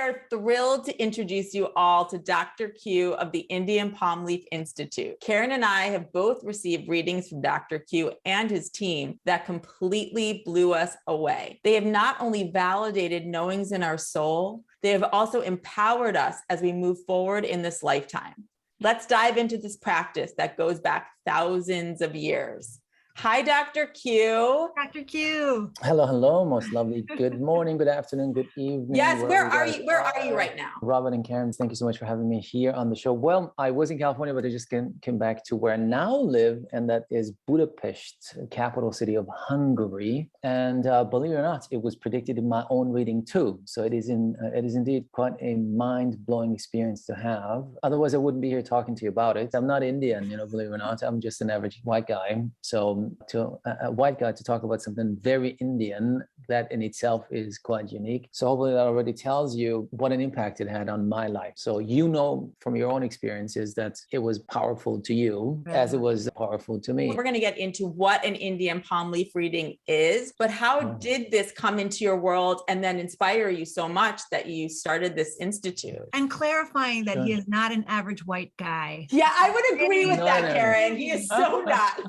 are thrilled to introduce you all to Dr. Q of the Indian Palm Leaf Institute. Karen and I have both received readings from Dr. Q and his team that completely blew us away. They have not only validated knowings in our soul, they have also empowered us as we move forward in this lifetime. Let's dive into this practice that goes back thousands of years. Hi, Dr. Q. Dr. Q. Hello, hello, most lovely. Good morning, good afternoon, good evening. Yes, where are you? Where are you right now? Robyn and Karen, thank you so much for having me here on the show. Well, I was in California, but I just came back to where I now live, and that is Budapest, capital city of Hungary. And believe it or not, it was predicted in my own reading too. So it is indeed quite a mind-blowing experience to have. Otherwise, I wouldn't be here talking to you about it. I'm not Indian, believe it or not. I'm just an average white guy. So to a white guy to talk about something very Indian, that in itself is quite unique. So hopefully that already tells you what an impact it had on my life. So from your own experiences that it was powerful to you as it was powerful to me. We're going to get into what an Indian palm leaf reading is, but how did this come into your world and then inspire you so much that you started this institute? And clarifying that he is not an average white guy. Yeah, I would agree with that, Karen. He is so not.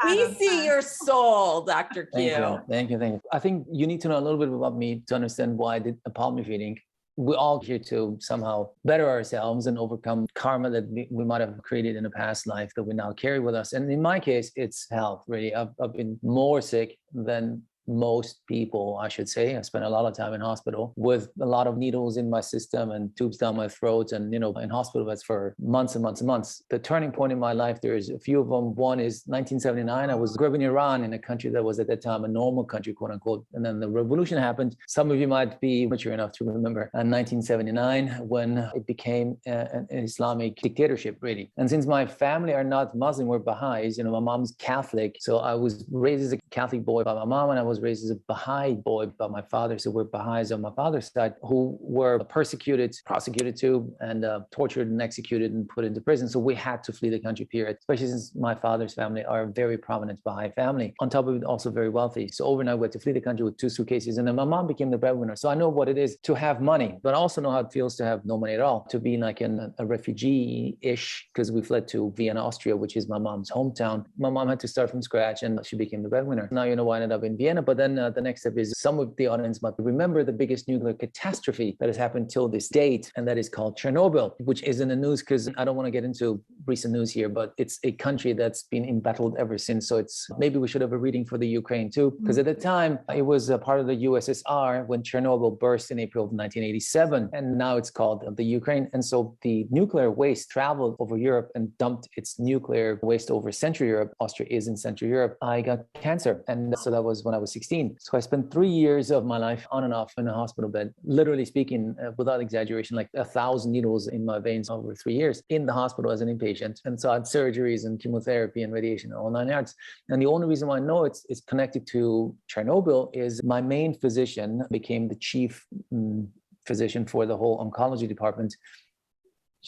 We see your soul, Dr. Q. Thank you. I think you need to know a little bit about me to understand why I did a palm leaf reading. We're all here to somehow better ourselves and overcome karma that we might have created in a past life that we now carry with us. And in my case, it's health, really. I've been more sick than most people, I should say. I spent a lot of time in hospital with a lot of needles in my system and tubes down my throat, and in hospital beds for months and months and months. The turning point in my life, there's a few of them. One is 1979. I was grew up in Iran, in a country that was at that time a normal country, quote unquote. And then the revolution happened. Some of you might be mature enough to remember 1979, when it became an Islamic dictatorship, really. And since my family are not Muslim, we're Baha'is, my mom's Catholic. So I was raised as a Catholic boy by my mom, and I was raised as a Baha'i boy by my father. So we're Baha'is on my father's side, who were persecuted, prosecuted too, and tortured and executed and put into prison. So we had to flee the country, period, especially since my father's family are a very prominent Baha'i family. On top of it, also very wealthy. So overnight, we had to flee the country with 2 suitcases. And then my mom became the breadwinner. So I know what it is to have money, but I also know how it feels to have no money at all, to be like a refugee-ish, because we fled to Vienna, Austria, which is my mom's hometown. My mom had to start from scratch, and she became the breadwinner. Now, I ended up in Vienna, but then the next step is some of the audience might remember the biggest nuclear catastrophe that has happened till this date, and that is called Chernobyl, which is in the news because I don't want to get into recent news here, but it's a country that's been embattled ever since. So maybe we should have a reading for the Ukraine too, because at the time it was a part of the USSR when Chernobyl burst in April of 1987, and now it's called the Ukraine. And so the nuclear waste traveled over Europe and dumped its nuclear waste over Central Europe. Austria is in Central Europe. I got cancer, and so that was when I was 16. So I spent 3 years of my life on and off in a hospital bed, literally speaking, without exaggeration, like 1,000 needles in my veins over 3 years in the hospital as an inpatient. And so I had surgeries and chemotherapy and radiation, all 9 yards. And the only reason why I know it's connected to Chernobyl is my main physician became the chief physician for the whole oncology department.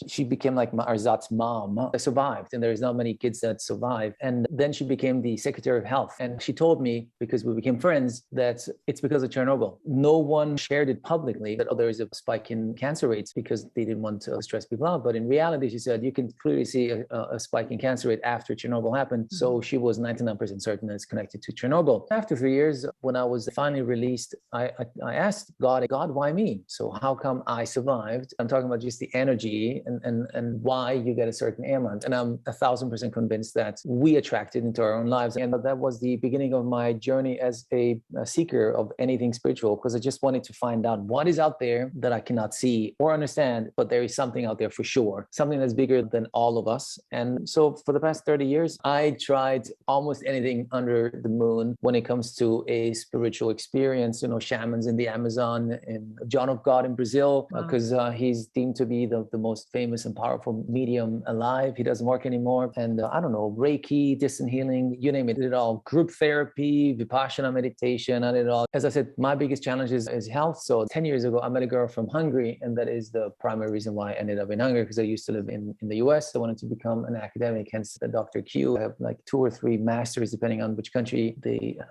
She became like Arzat's mom. I survived, and there's not many kids that survive. And then she became the Secretary of Health. And she told me, because we became friends, that it's because of Chernobyl. No one shared it publicly that there is a spike in cancer rates because they didn't want to stress people out. But in reality, she said, you can clearly see a spike in cancer rate after Chernobyl happened. So she was 99% certain that it's connected to Chernobyl. After 3 years, when I was finally released, I asked God, why me? So how come I survived? I'm talking about just the energy and why you get a certain ailment. And I'm 1,000% convinced that we attract it into our own lives. And that was the beginning of my journey as a seeker of anything spiritual, because I just wanted to find out what is out there that I cannot see or understand, but there is something out there for sure, something that's bigger than all of us. And so for the past 30 years, I tried almost anything under the moon when it comes to a spiritual experience, shamans in the Amazon, and John of God in Brazil, because he's deemed to be the most famous and powerful medium alive. He doesn't work anymore. And I don't know, Reiki, distant healing, you name it, I did it all. Group therapy, Vipassana meditation, I did it all. As I said, my biggest challenge is health. So 10 years ago, I met a girl from Hungary, and that is the primary reason why I ended up in Hungary, because I used to live in the US. I wanted to become an academic, hence the Dr. Q. I have like 2 or 3 masters, depending on which country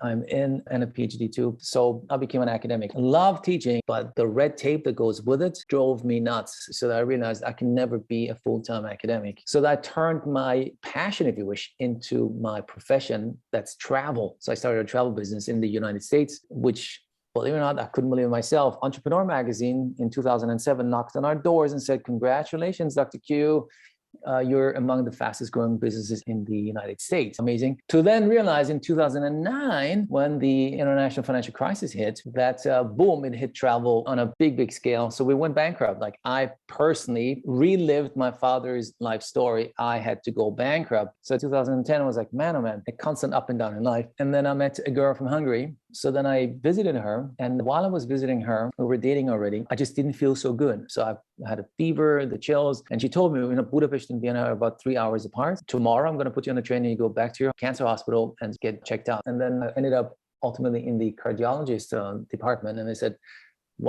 I'm in, and a PhD too. So I became an academic. I love teaching, but the red tape that goes with it drove me nuts. So that I realized I can never be a full-time academic. So that I turned my passion, if you wish, into my profession, that's travel. So I started a travel business in the United States, which, believe it or not, I couldn't believe it myself. Entrepreneur Magazine in 2007 knocked on our doors and said, "Congratulations, Dr. Q. You're among the fastest growing businesses in the United States." Amazing. To then realize in 2009, when the international financial crisis hit, that boom, it hit travel on a big, big scale. So we went bankrupt. Like, I personally relived my father's life story. I had to go bankrupt. So 2010 was like, man, oh man, a constant up and down in life. And then I met a girl from Hungary. So then I visited her. And while I was visiting her, we were dating already, I just didn't feel so good. So I had a fever, the chills. And she told me, Budapest and Vienna are about 3 hours apart. Tomorrow, I'm going to put you on a train and you go back to your cancer hospital and get checked out. And then I ended up ultimately in the cardiologist department. And they said,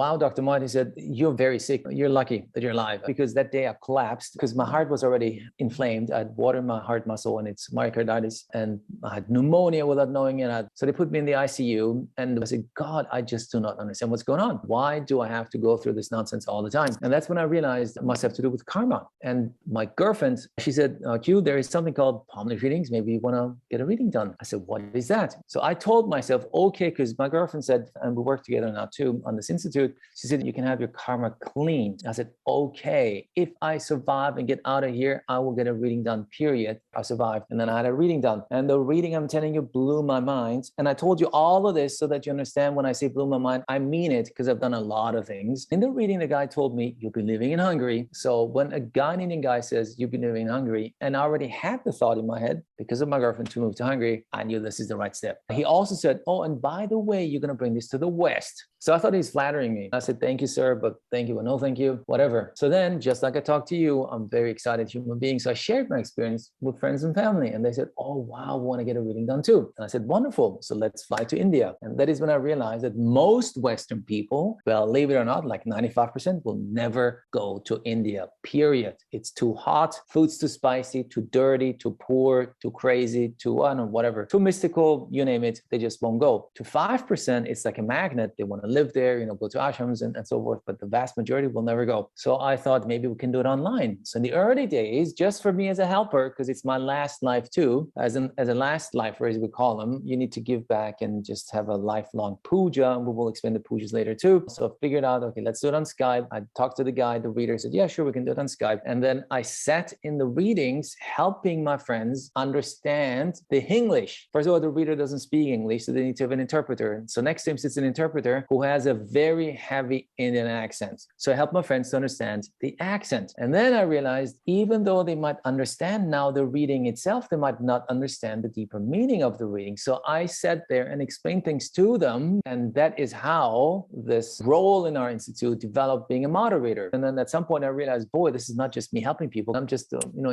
"Wow, Dr. Moayad," he said, "you're very sick. You're lucky that you're alive." Because that day I collapsed because my heart was already inflamed. I had water in my heart muscle and it's myocarditis, and I had pneumonia without knowing it. So they put me in the ICU, and I said, "God, I just do not understand what's going on. Why do I have to go through this nonsense all the time?" And that's when I realized it must have to do with karma. And my girlfriend, she said, "Q, there is something called palm leaf readings. Maybe you want to get a reading done." I said, "What is that?" So I told myself, okay, because my girlfriend said, and we work together now too on this institute, she said, "You can have your karma cleaned." I said, okay, if I survive and get out of here, I will get a reading done, period. I survived. And then I had a reading done. And the reading, I'm telling you, blew my mind. And I told you all of this so that you understand when I say blew my mind, I mean it, because I've done a lot of things. In the reading, the guy told me, "You'll be living in Hungary." So when a Ghanaian guy says, "You'll be living in Hungary," and I already had the thought in my head, because of my girlfriend, to move to Hungary, I knew this is the right step. He also said, "Oh, and by the way, you're going to bring this to the West." So I thought he's flattering me. I said, "Thank you, sir, but thank you, but no thank you," whatever. So then, just like I talked to you, I'm a very excited human being. So I shared my experience with friends and family, and they said, "Oh, wow, we want to get a reading done too." And I said, "Wonderful. So let's fly to India." And that is when I realized that most Western people, well, believe it or not, like 95% will never go to India, period. It's too hot, food's too spicy, too dirty, too poor, too crazy, too, I don't know, whatever, too mystical, you name it, they just won't go. To 5%, it's like a magnet. They want to live there, go to ashrams and so forth, but the vast majority will never go. So I thought maybe we can do it online. So in the early days, just for me as a helper, because it's my last life too, as a last lifer, as we call them, you need to give back and just have a lifelong puja. And we will explain the pujas later too. So I figured out, okay, let's do it on Skype. I talked to the guy, the reader said, "Yeah, sure, we can do it on Skype." And then I sat in the readings, helping my friends understand the English. First of all, the reader doesn't speak English, so they need to have an interpreter. So next to him sits an interpreter who has a very heavy Indian accent. So I helped my friends to understand the accent. And then I realized, even though they might understand now the reading itself, they might not understand the deeper meaning of the reading. So I sat there and explained things to them. And that is how this role in our institute developed, being a moderator. And then at some point I realized, boy, this is not just me helping people. I'm just,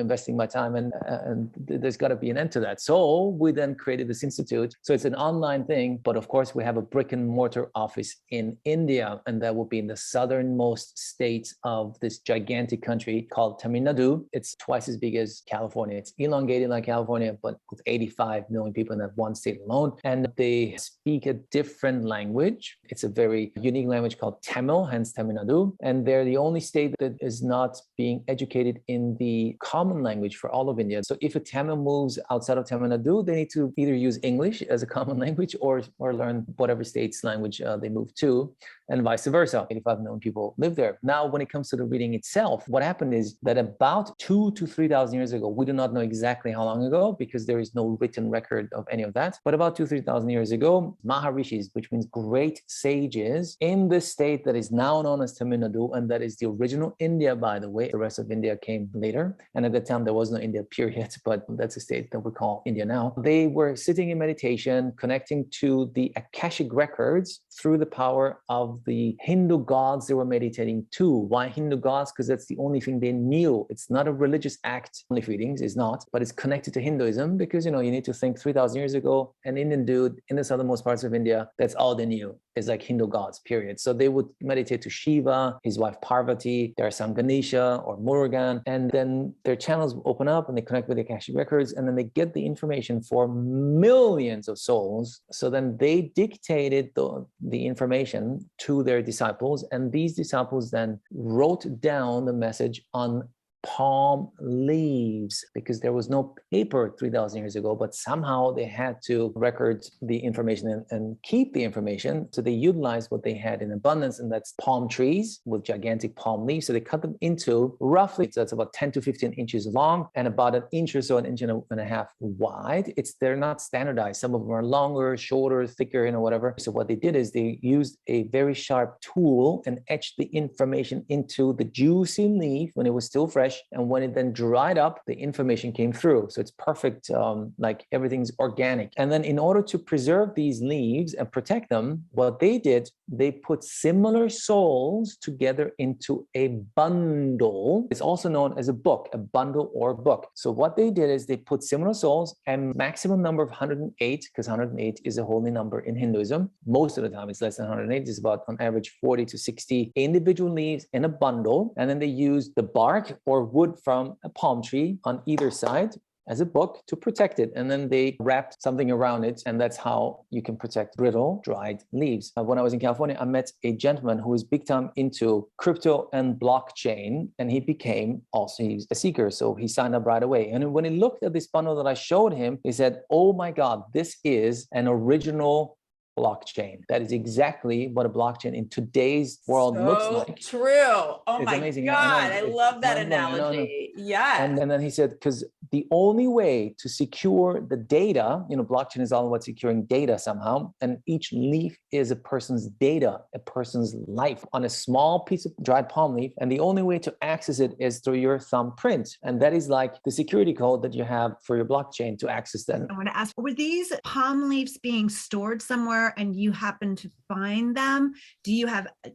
investing my time, and there's got to be an end to that. So we then created this institute. So it's an online thing, but of course we have a brick and mortar office in India, and that will be in the southernmost state of this gigantic country called Tamil Nadu. It's twice as big as California. It's elongated like California, but with 85 million people in that one state alone. And they speak a different language. It's a very unique language called Tamil, hence Tamil Nadu. And they're the only state that is not being educated in the common language for all of India. So if a Tamil moves outside of Tamil Nadu, they need to either use English as a common language or learn whatever state's language they move to, and vice versa. 85 million people live there. Now, when it comes to the reading itself, what happened is that about 2,000 to 3,000 years ago, we do not know exactly how long ago because there is no written record of any of that, but about 2,000 to 3,000 years ago, Maharishis, which means great sages, in this state that is now known as Tamil Nadu, and that is the original India, by the way. The rest of India came later, and at that time there was no India, period, but that's a state that we call India now. They were sitting in meditation, connecting to the Akashic records through the power of of the Hindu gods they were meditating to. Why Hindu gods? Because that's the only thing they knew. It's not a religious act. Only readings is not, but it's connected to Hinduism because, you need to think 3,000 years ago, an Indian dude in the southernmost parts of India, that's all they knew is like Hindu gods, period. So they would meditate to Shiva, his wife Parvati, there are some Ganesha or Murugan, and then their channels open up and they connect with the Akashic records, and then they get the information for millions of souls. So then they dictated the information to their disciples, and these disciples then wrote down the message on palm leaves because there was no paper 3,000 years ago, but somehow they had to record the information and keep the information. So they utilized what they had in abundance, and that's palm trees with gigantic palm leaves. So they cut them into roughly, so that's about 10 to 15 inches long and about an inch or so, an inch and a half wide. They're not standardized. Some of them are longer, shorter, thicker, whatever. So what they did is they used a very sharp tool and etched the information into the juicy leaf when it was still fresh. And when it then dried up, the information came through. So it's perfect, like everything's organic. And then in order to preserve these leaves and protect them, what they did, they put similar souls together into a bundle. It's also known as a book, a bundle or book. So what they did is they put similar souls and maximum number of 108, because 108 is a holy number in Hinduism. Most of the time it's less than 108. It's about on average 40 to 60 individual leaves in a bundle. And then they use the bark or wood from a palm tree on either side as a book to protect it. And then they wrapped something around it. And that's how you can protect brittle, dried leaves. When I was in California, I met a gentleman who is big time into crypto and blockchain. And he became also, he's a seeker. So he signed up right away. And when he looked at this bundle that I showed him, he said, oh my God, this is an original blockchain. That is exactly what a blockchain in today's world looks like. True. Oh it's my amazing. God. I love that analogy. Yeah. And then he said, because the only way to secure the data, blockchain is all about securing data somehow. And each leaf is a person's data, a person's life on a small piece of dried palm leaf. And the only way to access it is through your thumbprint. And that is like the security code that you have for your blockchain to access them. I want to ask, were these palm leaves being stored somewhere and you happen to find them?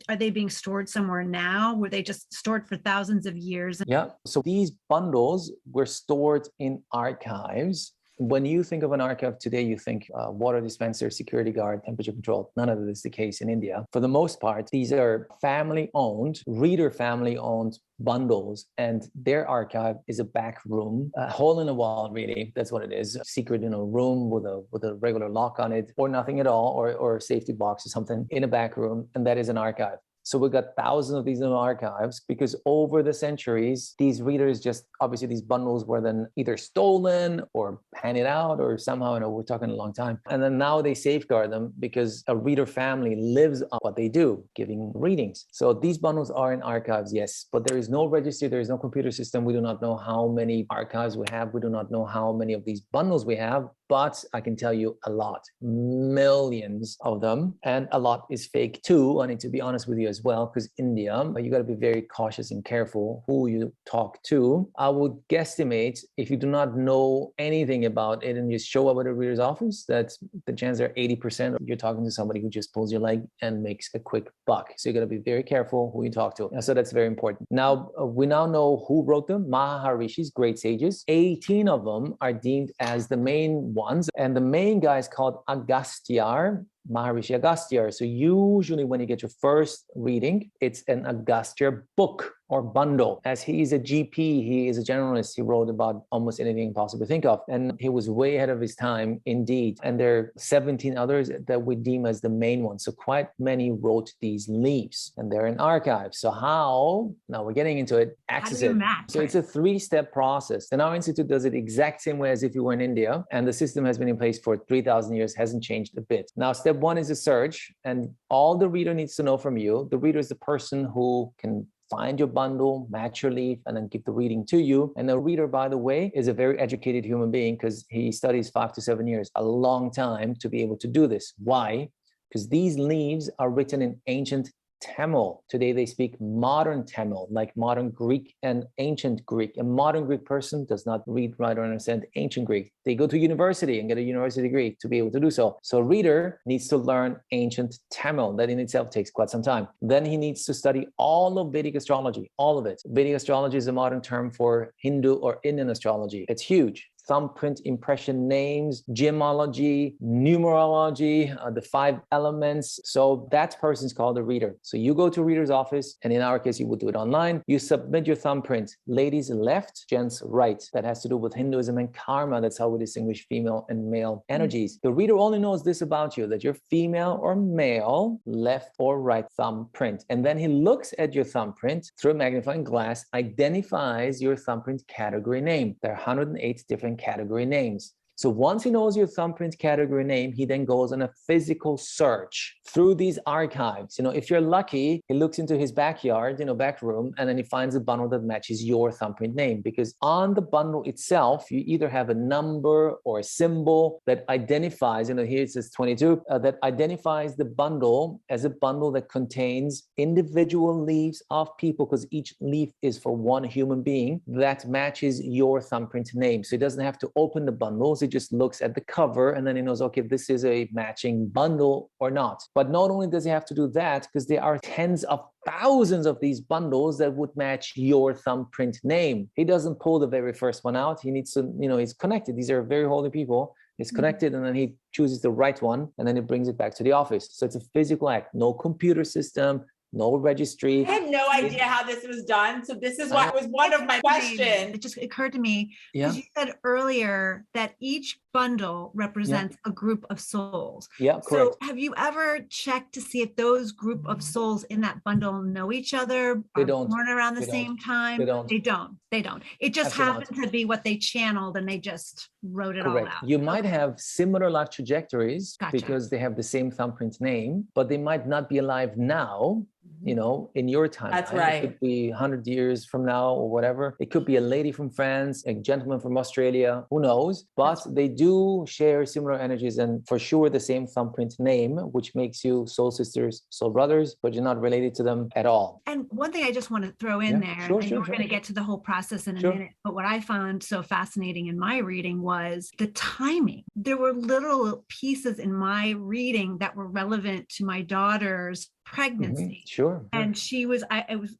Are they being stored somewhere now? Were they just stored for thousands of years? Yeah. So these bundles were stored in archives. When you think of an archive today, you think water dispenser, security guard, temperature control. None of it is the case in India. For the most part, these are family-owned, reader family-owned bundles, and their archive is a back room, a hole in the wall, really. That's what it is. A secret, room with a regular lock on it, or nothing at all, or a safety box or something in a back room, and that is an archive. So we got thousands of these in archives because over the centuries, these readers obviously these bundles were then either stolen or handed out or somehow, we're talking a long time. And then now they safeguard them because a reader family lives on what they do, giving readings. So these bundles are in archives, yes, but there is no registry, there is no computer system. We do not know how many archives we have. We do not know how many of these bundles we have, but I can tell you a lot, millions of them, and a lot is fake too. I need to be honest with you as well, because India, you got to be very cautious and careful who you talk to. I would guesstimate if you do not know anything about it and you show up at a reader's office, that the chances are 80% you're talking to somebody who just pulls your leg and makes a quick buck. So you got to be very careful who you talk to. So that's very important. Now, we now know who wrote them, Maharishis, great sages. 18 of them are deemed as the main ones. And the main guy is called Agastya, Maharishi Agastya. So usually when you get your first reading, it's an Agastya book or bundle. As he is a GP, he is a generalist. He wrote about almost anything you can possibly think of. And he was way ahead of his time indeed. And there are 17 others that we deem as the main ones. So quite many wrote these leaves and they're in archives. So how, now we're getting into it, access it. So it's a 3-step process. And our institute does it exact same way as if you were in India. And the system has been in place for 3,000 years, hasn't changed a bit. Now, step 1 is a search. And all the reader needs to know from you, the reader is the person who can find your bundle, match your leaf, and then give the reading to you. And the reader, by the way, is a very educated human being because he studies 5 to 7 years, a long time to be able to do this. Why? Because these leaves are written in ancient Tamil. Today they speak modern Tamil, like modern Greek and ancient Greek. A modern Greek person does not read, write, or understand ancient Greek. They go to university and get a university degree to be able to do so. So a reader needs to learn ancient Tamil. That in itself takes quite some time. Then he needs to study all of Vedic astrology, all of it. Vedic astrology is a modern term for Hindu or Indian astrology. It's huge. Thumbprint impression names, gemology, numerology, the 5 elements. So that person's called a reader. So you go to a reader's office, and in our case, you would do it online. You submit your thumbprint. Ladies left, gents right. That has to do with Hinduism and karma. That's how we distinguish female and male energies. The reader only knows this about you, that you're female or male, left or right thumbprint. And then he looks at your thumbprint through a magnifying glass, identifies your thumbprint category name. There are 108 different category names. So once he knows your thumbprint category name, he then goes on a physical search through these archives. If you're lucky, he looks into his backyard, back room, and then he finds a bundle that matches your thumbprint name. Because on the bundle itself, you either have a number or a symbol that identifies, here it says 22, that identifies the bundle as a bundle that contains individual leaves of people, because each leaf is for one human being that matches your thumbprint name. So he doesn't have to open the bundles. He just looks at the cover and then he knows, okay, this is a matching bundle or not. But not only does he have to do that, because there are tens of thousands of these bundles that would match your thumbprint name. He doesn't pull the very first one out. He needs to, he's connected. These are very holy people. He's connected, and then he chooses the right one, and then he brings it back to the office. So it's a physical act, no computer system, no registry. I had no idea how this was done. So this is what was one of my questions. It just occurred to me, Yeah. because you said earlier that each bundle represents a group of souls. Yeah, correct. So have you ever checked to see if those group of souls in that bundle know each other? They Are don't. born around the They same don't. time? They don't. They don't. It just Absolutely happened to be what they channeled, and they just wrote it all Correct. out. You might have similar life trajectories Gotcha. because they have the same thumbprint name, but they might not be alive now, in your time. That's right. It could be 100 years from now or whatever. It could be a lady from France, a gentleman from Australia, who knows? But they do share similar energies and for sure the same thumbprint name, which makes you soul sisters, soul brothers, but you're not related to them at all. And one thing I just want to throw in there, Sure, and sure, we're sure. going to get to the whole process in a Sure. minute, but what I found so fascinating in my reading was the timing. There were little pieces in my reading that were relevant to my daughter's pregnancy. Sure. And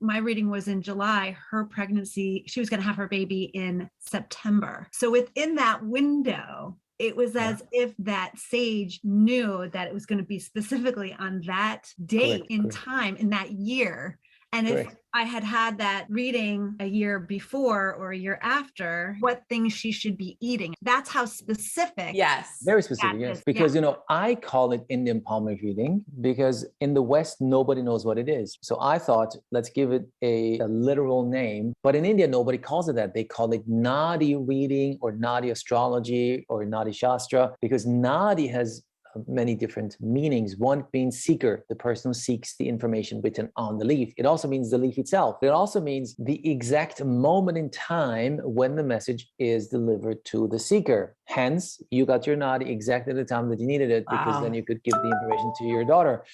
my reading was in July. Her pregnancy, she was going to have her baby in September. So within that window, it was as if that sage knew that it was going to be specifically on that date in time in that year. And if I had that reading a year before or a year after, what things she should be eating. That's how specific. Yes. Very specific, yes. Because, I call it Indian palm leaf reading because in the West, nobody knows what it is. So I thought, let's give it a literal name. But in India, nobody calls it that. They call it Nadi reading or Nadi Astrology or Nadi Shastra because Nadi has many different meanings. One means seeker, the person who seeks the information written on the leaf. It also means the leaf itself. It also means the exact moment in time when the message is delivered to the seeker. Hence, you got your Nadi exactly at the time that you needed it because then you could give the information to your daughter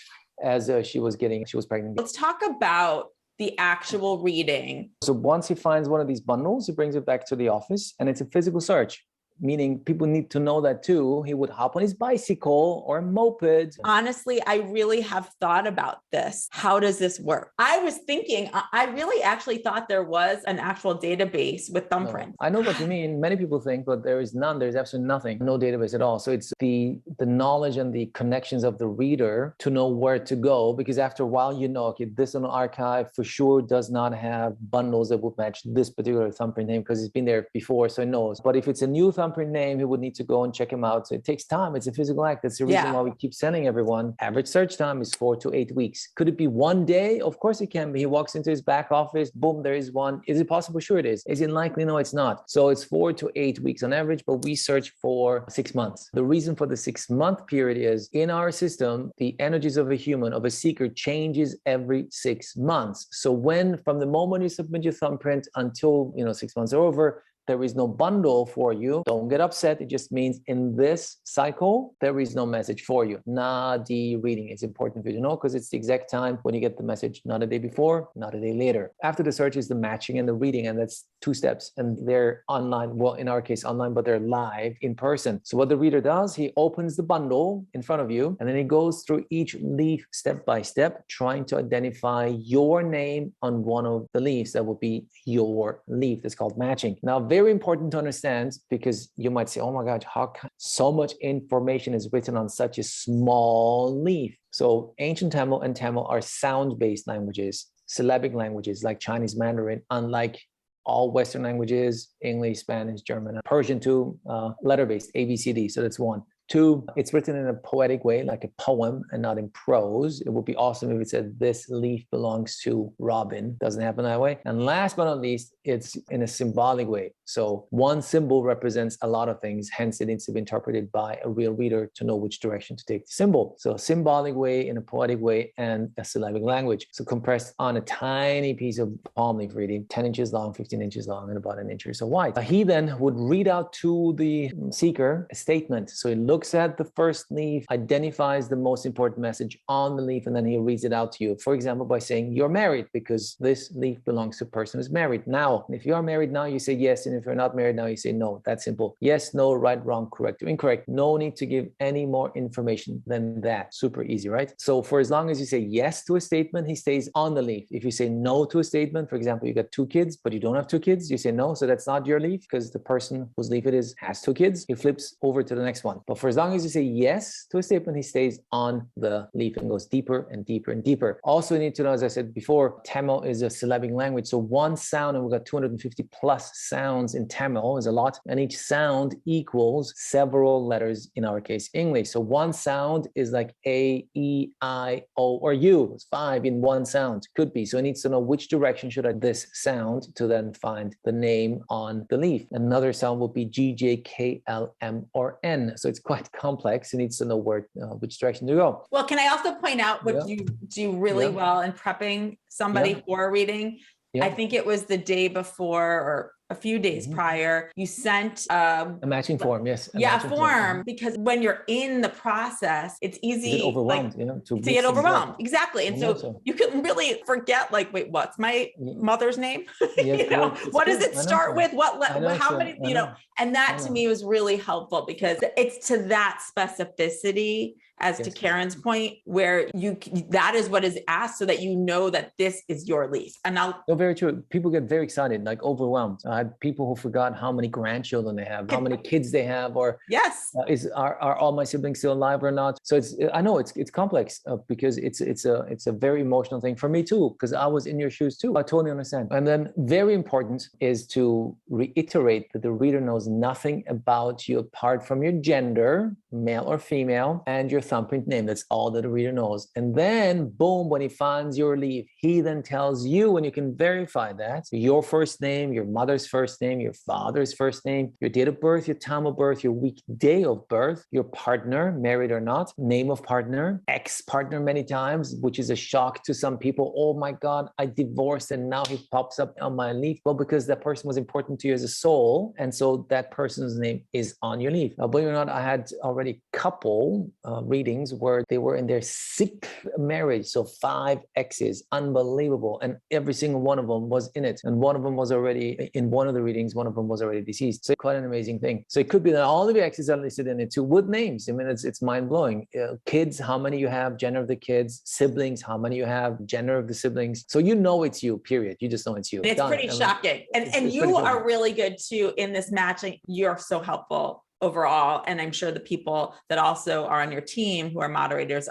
as she was pregnant. Let's talk about the actual reading. So once he finds one of these bundles, he brings it back to the office and it's a physical search. Meaning people need to know that too. He would hop on his bicycle or moped. Honestly, I really have thought about this. How does this work? I was thinking, I really actually thought there was an actual database with thumbprints. No, I know what you mean. Many people think, but there is none. There's absolutely nothing. No database at all. So it's the knowledge and the connections of the reader to know where to go. Because after a while, okay, this on archive for sure does not have bundles that would match this particular thumbprint name because it's been there before, so he knows. But if it's a new thumbprint name, he would need to go and check him out. So it takes time. It's a physical act. That's the reason why we keep sending everyone. Average search time is 4 to 8 weeks. Could it be one day? Of course it can be. He walks into his back office, boom, there is one. Is it possible? Sure it is. Is it likely? No, it's not. So it's 4 to 8 weeks on average, but we search for 6 months. The reason for the 6-month period is in our system, the energies of a human, of a seeker changes every 6 months. So from the moment you submit your thumbprint until, 6 months are over, there is no bundle for you. Don't get upset. It just means in this cycle, there is no message for you. Nadi reading is important for you to know because it's the exact time when you get the message, not a day before, not a day later. After the search is the matching and the reading, and that's 2 steps. And they're online, well, in our case, online, but they're live in person. So what the reader does, he opens the bundle in front of you, and then he goes through each leaf step by step, trying to identify your name on one of the leaves. That would be your leaf. That's called matching. Now, very important to understand, because you might say, oh my God, how so much information is written on such a small leaf. So ancient Tamil and Tamil are sound-based languages, syllabic languages like Chinese Mandarin, unlike all Western languages, English, Spanish, German, Persian too, letter-based, A, B, C, D. So that's 1. 2, it's written in a poetic way, like a poem and not in prose. It would be awesome if it said, this leaf belongs to Robyn. Doesn't happen that way. And last but not least, it's in a symbolic way. So one symbol represents a lot of things. Hence, it needs to be interpreted by a real reader to know which direction to take the symbol. So a symbolic way, in a poetic way, and a syllabic language. So compressed on a tiny piece of palm leaf reading, 10 inches long, 15 inches long, and about 1 inch or so wide. He then would read out to the seeker a statement. So he looks at the first leaf, identifies the most important message on the leaf, and then he reads it out to you. For example, by saying, you're married, because this leaf belongs to a person who's married. Now, if you are married now, you say yes. And if you're not married now, you say no. That's simple. Yes, no, right, wrong, correct, or incorrect. No need to give any more information than that. Super easy, right? So for as long as you say yes to a statement, he stays on the leaf. If you say no to a statement, for example, you got 2 kids, but you don't have 2 kids, you say no. So that's not your leaf, because the person whose leaf it is has 2 kids. He flips over to the next one. But for as long as you say yes to a statement, he stays on the leaf and goes deeper and deeper and deeper. Also, you need to know, as I said before, Tamil is a syllabic language. So one sound, and we've got 250 plus sounds in Tamil, is a lot. And each sound equals several letters, in our case, English. So one sound is like A, E, I, O, or U. It's 5 in one sound. Could be. So it needs to know which direction should I this sound to then find the name on the leaf. Another sound will be G, J, K, L, M, or N. So it's quite complex. It needs to know where, which direction to go. Well, can I also point out what you do really well in prepping somebody for a reading? I think it was the day before or a few days prior, you sent a matching form, yes. Form, because when you're in the process, it's easy to get overwhelmed, to get overwhelmed. Exactly. And so you can really forget, like, wait, what's my mother's name? What does it start with? How many, and that to me was really helpful, because it's to that specificity, as to Karen's point, where that is what is asked, so that you know that this is your leaf. And now, very true. People get very excited, like overwhelmed. I had people who forgot how many grandchildren they have, how many kids they have, or are all my siblings still alive or not? So I know it's complex, because it's a very emotional thing for me too, because I was in your shoes too. I totally understand. And then very important is to reiterate that the reader knows nothing about you apart from your gender, male or female, and your thumbprint name. That's all that the reader knows. And then boom, when he finds your leaf, he then tells you, and you can verify that, your first name, your mother's first name, your father's first name, your date of birth, your time of birth, your week, day of birth, your partner, married or not, name of partner, ex-partner many times, which is a shock to some people. Oh my God, I divorced and now he pops up on my leaf. Well, because that person was important to you as a soul. And so that person's name is on your leaf. Now, believe it or not, I had already couple readings where they were in their 6th marriage. So 5 exes, unbelievable. And every single one of them was in it. And one of them was already in one of the readings, one of them was already deceased. So quite an amazing thing. So it could be that all of the exes are listed in it too, with names. I mean, it's mind blowing. Kids, how many you have, gender of the kids, siblings, how many you have, gender of the siblings. So you know it's you, period. You just know it's you. It's pretty shocking. And you are really good too in this matching. You're so helpful overall. And I'm sure the people that also are on your team who are moderators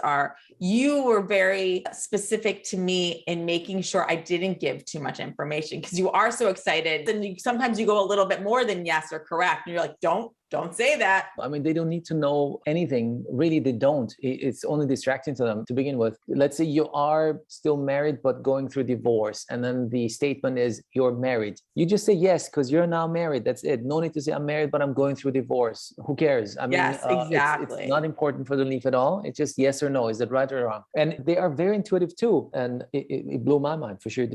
you were very specific to me in making sure I didn't give too much information, because you are so excited. And sometimes you go a little bit more than yes or correct. And you're like, don't don't say that. I mean, they don't need to know anything. Really, they don't. It's only distracting to them to begin with. Let's say you are still married, but going through divorce. And then the statement is you're married. You just say yes, because you're now married. That's it. No need to say I'm married, but I'm going through divorce. Who cares? I mean, Yes, exactly. it's not important for the leaf at all. It's just yes or no. Is that right or wrong? And they are very intuitive too. And it blew my mind for sure.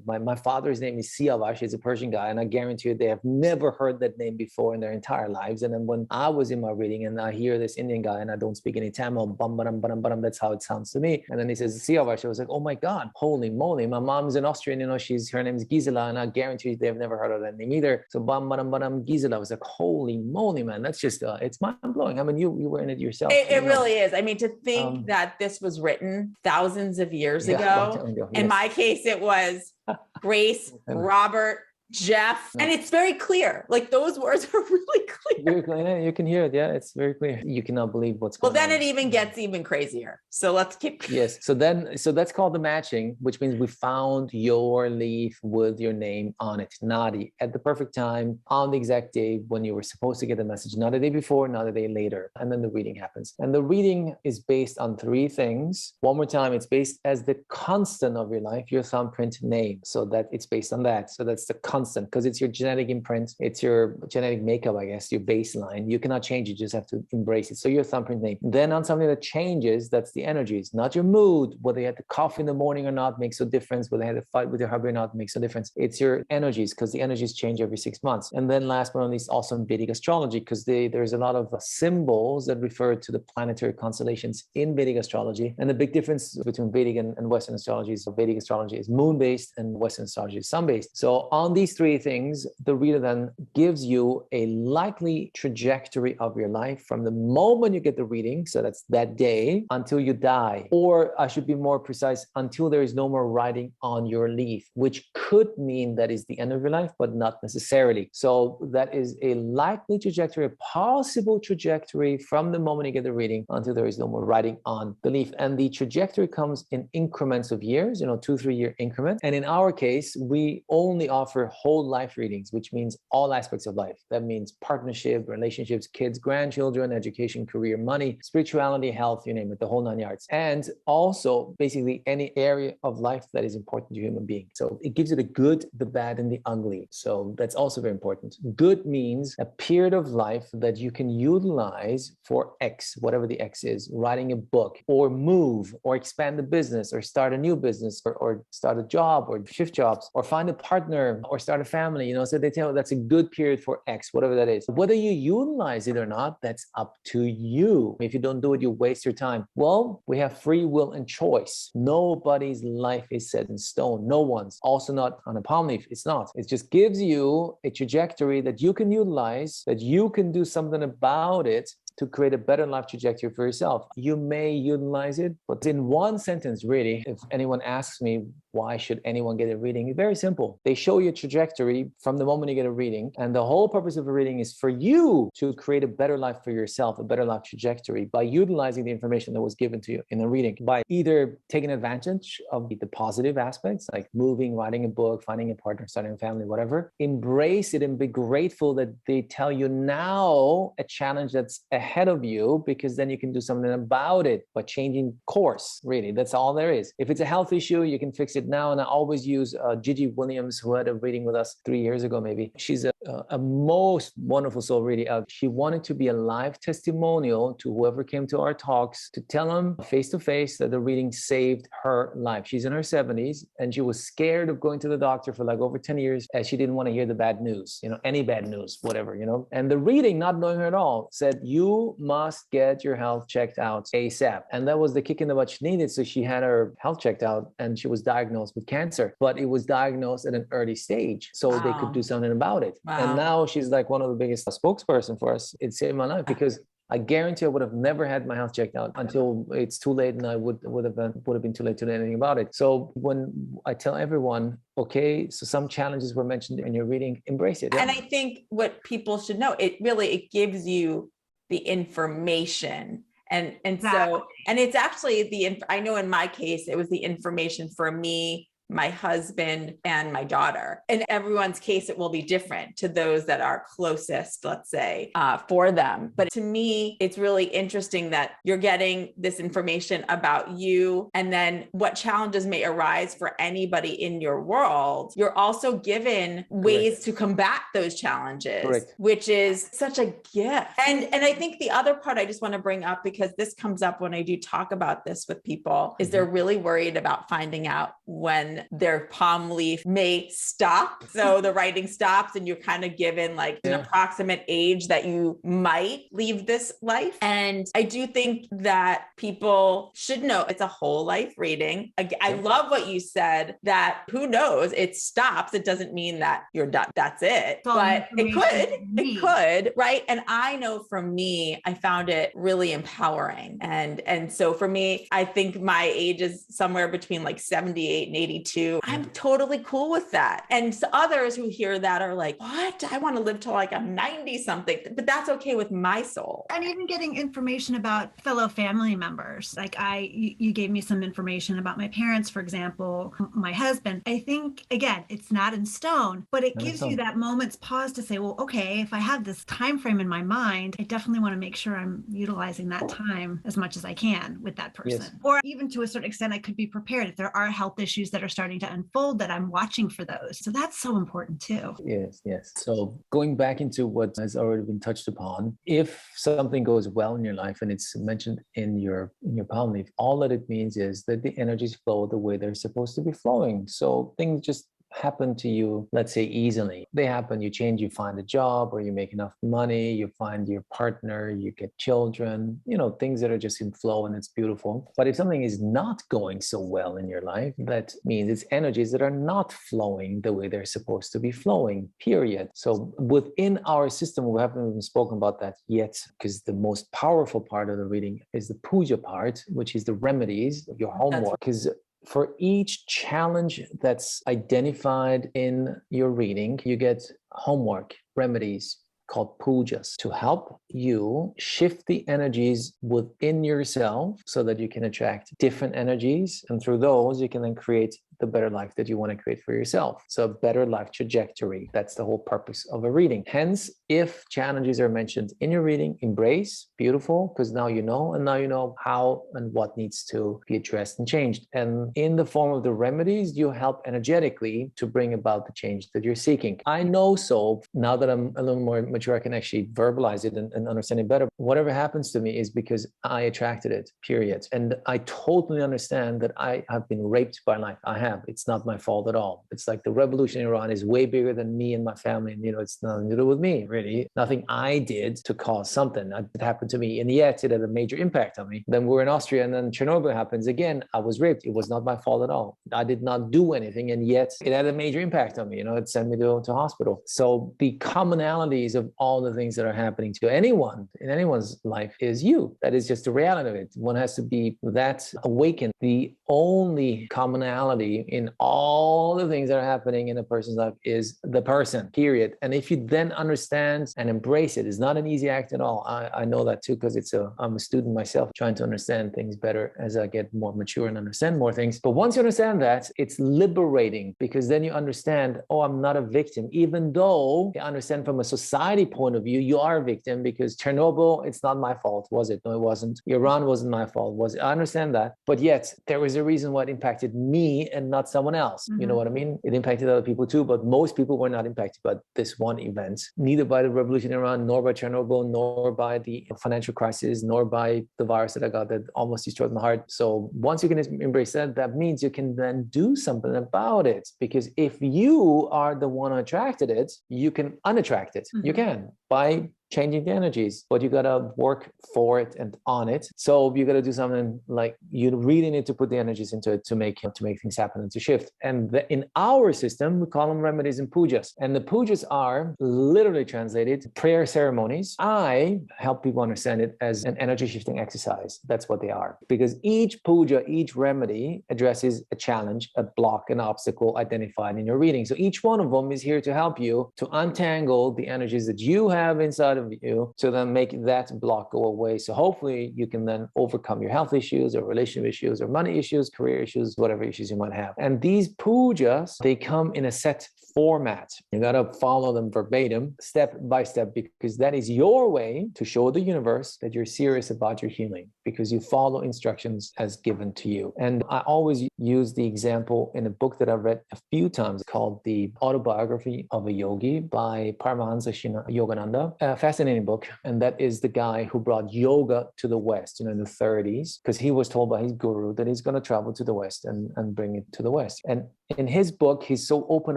My father's name is Siavash. He's a Persian guy. And I guarantee you, they have never heard that name before in their entire lives. And then when I was in my reading and I hear this Indian guy and I don't speak any Tamil, bam, bam, bam, bam, that's how it sounds to me. And then he says Siavash. I was like, oh my God, holy moly. My mom's an Austrian, her name is Gisela. And I guarantee you, they've never heard of that name either. So bam, bam, bam, Gisela. I was like, holy moly, man. That's just, it's mind blowing. I mean, you were in it yourself. It really is. I mean, to think that this was written thousands of years ago. In my case, it was Grace, Robert, Jeff, and it's very clear. Like those words are really clear. You can hear it. Yeah, it's very clear. You cannot believe what's going on. Well, then it even gets even crazier. So let's keep. Yes. So that's called the matching, which means we found your leaf with your name on it, Nadi, at the perfect time, on the exact day when you were supposed to get the message, not a day before, not a day later. And then the reading happens. And the reading is based on three things. One more time, it's based as the constant of your life, your thumbprint name. So that it's based on that. So that's the constant, because it's your genetic imprint. It's your genetic makeup, I guess, your baseline. You cannot change it. You just have to embrace it. So your thumbprint name. Then on something that changes, that's the energies, not your mood. Whether you had the coffee in the morning or not makes no difference. Whether you had a fight with your hubby or not makes no difference. It's your energies, because the energies change every 6 months. And then last but not least, also in Vedic astrology, because there's a lot of symbols that refer to the planetary constellations in Vedic astrology. And the big difference between Vedic and Western astrology is Vedic astrology is moon-based and Western astrology is sun-based. So on these three things, the reader then gives you a likely trajectory of your life from the moment you get the reading, so that's that day, until you die. Or I should be more precise, until there is no more writing on your leaf, which could mean that is the end of your life, but not necessarily. So that is a likely trajectory, a possible trajectory from the moment you get the reading until there is no more writing on the leaf. And the trajectory comes in increments of years, 2-3 year increments. And in our case, we only offer whole life readings, which means all aspects of life. That means partnership, relationships, kids, grandchildren, education, career, money, spirituality, health, you name it, the whole 9 yards. And also basically any area of life that is important to human being. So it gives you the good, the bad, and the ugly. So that's also very important. Good means a period of life that you can utilize for X, whatever the X is, writing a book or move or expand the business or start a new business or start a job or shift jobs or find a partner or start a family, so they tell you that's a good period for X, whatever that is. Whether you utilize it or not, that's up to you. If you don't do it, you waste your time. Well, we have free will and choice. Nobody's life is set in stone. No one's. Also not on a palm leaf. It's not. It just gives you a trajectory that you can utilize, that you can do something about it to create a better life trajectory for yourself. You may utilize it, but in one sentence, really, if anyone asks me, why should anyone get a reading? It's very simple. They show you a trajectory from the moment you get a reading. And the whole purpose of a reading is for you to create a better life for yourself, a better life trajectory by utilizing the information that was given to you in the reading, by either taking advantage of the positive aspects, like moving, writing a book, finding a partner, starting a family, whatever. Embrace it and be grateful that they tell you now a challenge that's ahead of you, because then you can do something about it by changing course, really. That's all there is. If it's a health issue, you can fix it now. And I always use Gigi Williams, who had a reading with us 3 years ago, maybe. She's a most wonderful soul, really. She wanted to be a live testimonial to whoever came to our talks, to tell them face to face that the reading saved her life. She's in her 70s and she was scared of going to the doctor for like over 10 years, as she didn't want to hear the bad news, any bad news, whatever, And the reading, not knowing her at all, said, you must get your health checked out ASAP. And that was the kick in the butt she needed. So she had her health checked out and she was diagnosed with cancer, but it was diagnosed at an early stage, so they could do something about it. Wow. And now she's like one of the biggest spokesperson for us. It saved my life, because I guarantee I would have never had my health checked out until it's too late, and I would have been too late to do anything about it. So when I tell everyone, okay, so some challenges were mentioned in your reading, embrace it. And I think what people should know, it gives you the information. And exactly. So it's actually I know in my case, it was the information for me my husband, and my daughter. In everyone's case, it will be different to those that are closest, let's say, for them. But to me, it's really interesting that you're getting this information about you, and then what challenges may arise for anybody in your world. You're also given ways to combat those challenges, which is such a gift. And I think the other part I just want to bring up, because this comes up when I do talk about this with people, is they're really worried about finding out when their palm leaf may stop. So the writing stops, and you're kind of given like an approximate age that you might leave this life. And I do think that people should know it's a whole life reading. I love what you said, that who knows, it stops. It doesn't mean that you're done. That's it. But it could, right? And I know for me, I found it really empowering. And so for me, I think my age is somewhere between like 78 and 82. I'm totally cool with that. And so others who hear that are like, what? I want to live till like I'm 90 something, but that's okay with my soul. And even getting information about fellow family members. Like you gave me some information about my parents, for example, my husband. I think, again, it's not in stone, but it gives you that moment's pause to say, well, okay, if I have this time frame in my mind, I definitely want to make sure I'm utilizing that time as much as I can with that person. Yes. Or even to a certain extent, I could be prepared if there are health issues that are starting to unfold, that I'm watching for those. So that's so important too. Yes. So going back into what has already been touched upon, if something goes well in your life and it's mentioned in your palm leaf, all that it means is that the energies flow the way they're supposed to be flowing. So things just happen to you, let's say, easily. They happen, you change, you find a job, or you make enough money, you find your partner, you get children, things that are just in flow, and it's beautiful. But if something is not going so well in your life, that means it's energies that are not flowing the way they're supposed to be flowing, period. So within our system, we haven't even spoken about that yet, because the most powerful part of the reading is the puja part, which is the remedies, your homework. Because for each challenge that's identified in your reading, you get homework, remedies called pujas to help you shift the energies within yourself so that you can attract different energies. And through those, you can then create the better life that you want to create for yourself. So a better life trajectory. That's the whole purpose of a reading. Hence, if challenges are mentioned in your reading, embrace, beautiful, because now you know, and now you know how and what needs to be addressed and changed. And in the form of the remedies, you help energetically to bring about the change that you're seeking. I know, so now that I'm a little more mature, I can actually verbalize it and understand it better. Whatever happens to me is because I attracted it, period. And I totally understand that I have been raped by life. I have. It's not my fault at all. It's like the revolution in Iran is way bigger than me and my family. And, it's nothing to do with me, really. Nothing I did to cause something. It happened to me. And yet it had a major impact on me. Then we're in Austria, and then Chernobyl happens again. I was raped. It was not my fault at all. I did not do anything. And yet it had a major impact on me. It sent me to hospital. So the commonalities of all the things that are happening to anyone in anyone's life is you. That is just the reality of it. One has to be that awakened. The only commonality in all the things that are happening in a person's life is the person, period. And if you then understand and embrace it, it's not an easy act at all. I know that too, because I'm a student myself, trying to understand things better as I get more mature and understand more things. But once you understand that, it's liberating, because then you understand, I'm not a victim, even though you understand from a society point of view, you are a victim, because Chernobyl, it's not my fault, was it? No, it wasn't. Iran wasn't my fault, was it? I understand that. But yet there was a reason why it impacted me and not someone else. You know what I mean? It impacted other people too, but most people were not impacted by this one event, neither by the revolution in Iran, nor by Chernobyl, nor by the financial crisis, nor by the virus that I got that almost destroyed my heart. So once you can embrace that, that means you can then do something about it. Because if you are the one who attracted it, you can unattract it. You can, by changing the energies, but you got to work for it and on it. So you got to do something like you really need to put the energies into it to make things happen and to shift. And in our system, we call them remedies and pujas. And the pujas are literally translated prayer ceremonies. I help people understand it as an energy shifting exercise. That's what they are. Because each puja, each remedy addresses a challenge, a block, an obstacle identified in your reading. So each one of them is here to help you to untangle the energies that you have inside of of you to then make that block go away. So hopefully you can then overcome your health issues or relationship issues or money issues, career issues, whatever issues you might have. And these pujas, they come in a set format. You got to follow them verbatim, step by step, because that is your way to show the universe that you're serious about your healing, because you follow instructions as given to you. And I always use the example in a book that I've read a few times called The Autobiography of a Yogi by Paramahansa Yogananda. A fascinating book. And that is the guy who brought yoga to the West, in the 30s, because he was told by his guru that he's going to travel to the West and bring it to the West. And in his book, he's so open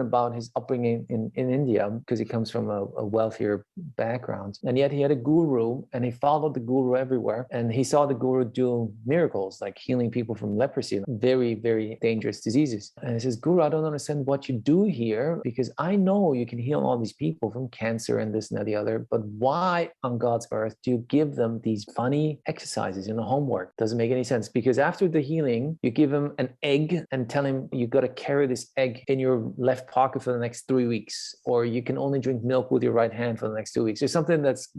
about his upbringing in India, because he comes from a wealthier background. And yet he had a guru and he followed the guru everywhere. And he saw the guru do miracles like healing people from leprosy, very, very dangerous diseases. And he says, Guru, I don't understand what you do here, because I know you can heal all these people from cancer and this and that, the other, but why on God's earth do you give them these funny exercises, homework? Doesn't make any sense, because after the healing, you give him an egg and tell him you got to carry this egg in your left pocket for the next 3 weeks, or you can only drink milk with your right hand for the next 2 weeks. There's something that's,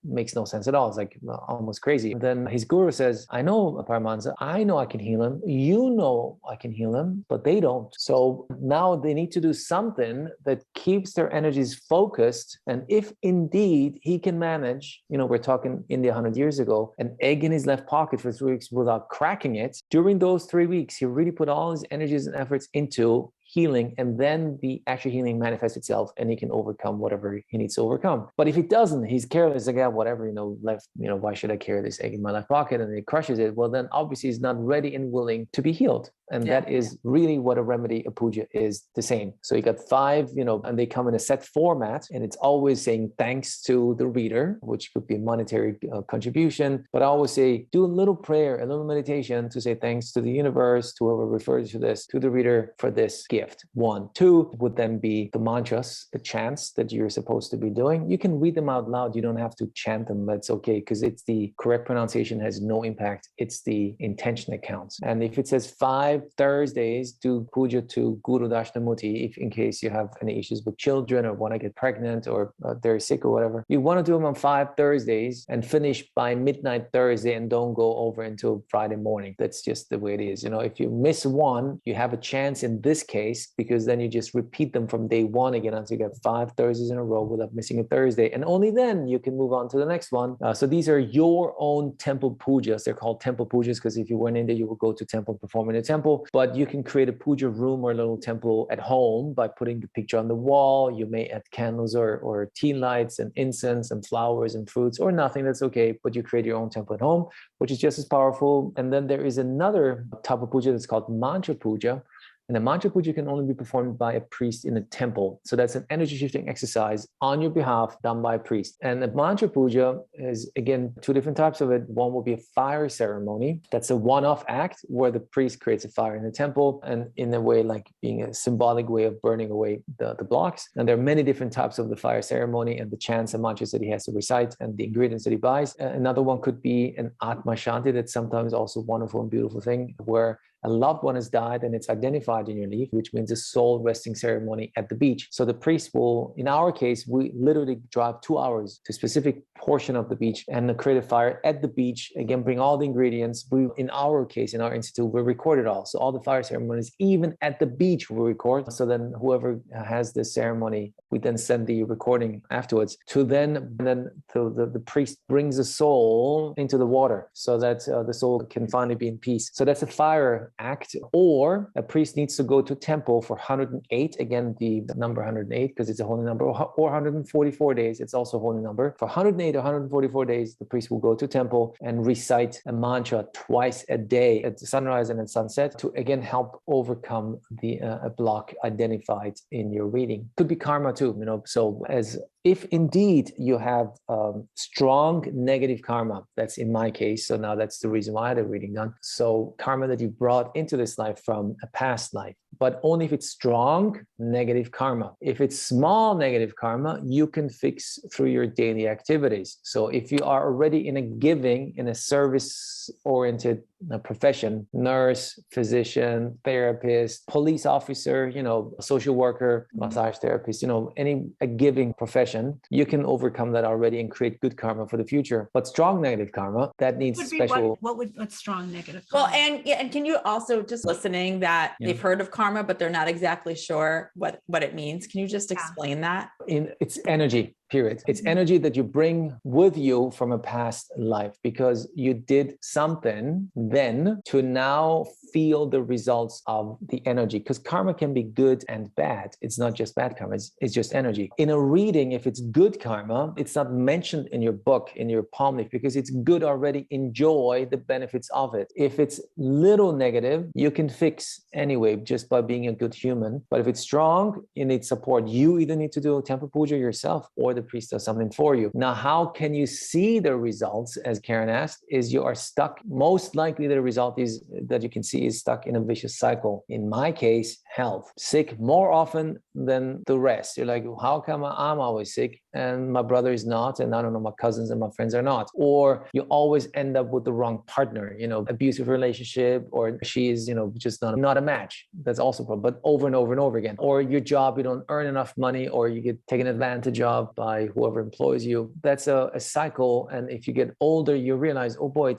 makes no sense at all. It's like almost crazy. And then his guru says, I know, Paramahansa, I know I can heal him. You know I can heal him, but they don't. So now they need to do something that keeps their energies focused. And if indeed he can manage, we're talking India 100 years ago, an egg in his left pocket for 3 weeks without cracking it, during those 3 weeks, he really put all his energies and efforts into healing, and then the actual healing manifests itself and he can overcome whatever he needs to overcome. But if he doesn't, he's careless, like, whatever, why should I carry this egg in my left pocket? And he crushes it. Well, then obviously he's not ready and willing to be healed. And that is really what a remedy, a puja is the same. So you got 5, and they come in a set format, and it's always saying thanks to the reader, which could be monetary contribution. But I always say, do a little prayer, a little meditation to say thanks to the universe, to whoever refers to this, to the reader for this gift. 1. 2 would then be the mantras, the chants that you're supposed to be doing. You can read them out loud. You don't have to chant them. That's okay, because it's the correct pronunciation has no impact. It's the intention that counts. And if it says 5 Thursdays, do puja to Guru Dashnamurti, if in case you have any issues with children or want to get pregnant or they're sick or whatever. You want to do them on 5 Thursdays and finish by midnight Thursday, and don't go over until Friday morning. That's just the way it is. If you miss one, you have a chance in this case, because then you just repeat them from day 1 again until you get 5 Thursdays in a row without missing a Thursday. And only then you can move on to the next one. So these are your own temple pujas. They're called temple pujas because if you were in India, you would go to temple and perform in a temple. But you can create a puja room or a little temple at home by putting the picture on the wall. You may add candles or tea lights and incense and flowers and fruits, or nothing. That's okay. But you create your own temple at home, which is just as powerful. And then there is another type of puja that's called Manche Puja. And the Manche Puja can only be performed by a priest in a temple. So that's an energy shifting exercise on your behalf done by a priest. And the Manche Puja is, again, 2 different types of it. One will be a fire ceremony. That's a one-off act where the priest creates a fire in the temple, and in a way like being a symbolic way of burning away the blocks. And there are many different types of the fire ceremony and the chants and mantras that he has to recite and the ingredients that he buys. Another one could be an Atma Shanti. That's sometimes also a wonderful and beautiful thing where a loved one has died and it's identified in your leaf, which means a soul resting ceremony at the beach. So the priest will, in our case, we literally drive 2 hours to a specific portion of the beach and create a fire at the beach. Again, bring all the ingredients. In our case, in our institute, we record it all. So all the fire ceremonies, even at the beach, we record. So then whoever has the ceremony, we then send the recording afterwards to the priest brings the soul into the water so that the soul can finally be in peace. So that's a fire act. Or a priest needs to go to temple for 108, again the number 108 because it's a holy number, or 144 days, it's also a holy number. For 108 or 144 days, the priest will go to temple and recite a mantra twice a day at sunrise and at sunset to again help overcome a block identified in your reading. Could be karma too, so as if indeed you have strong negative karma, that's in my case, so now that's the reason why I had a reading done. So karma that you brought into this life from a past life, but only if it's strong negative karma. If it's small negative karma, you can fix through your daily activities. So if you are already in a service-oriented profession, nurse, physician, therapist, police officer, social worker, massage therapist, any a giving profession, you can overcome that already and create good karma for the future. But strong negative karma, that needs special. What's strong negative Well, karma? and can you also, just listening, that Yeah. they've heard of karma, but they're not exactly sure what it means. Can you just explain that? It's energy, period. It's energy that you bring with you from a past life because you did something then to now feel the results of the energy, because karma can be good and bad. It's not just bad karma, it's just energy. In a reading, if it's good karma, it's not mentioned in your book, in your palm leaf, because it's good already. Enjoy the benefits of it. If it's little negative, you can fix anyway just by being a good human. But if it's strong, you need support. You either need to do a temple puja yourself or the priest does something for you. Now, how can you see the results, as Karen asked, is you are stuck. Most likely the result is that you can see is stuck in a vicious cycle. In my case, health. Sick more often than the rest. You're like, how come I'm always sick and my brother is not, and I don't know, my cousins and my friends are not? Or you always end up with the wrong partner, abusive relationship, or she is, just not a match. That's also a problem, but over and over and over again. Or your job, you don't earn enough money, or you get taken advantage of by whoever employs you. That's a cycle. And if you get older, you realize, oh boy,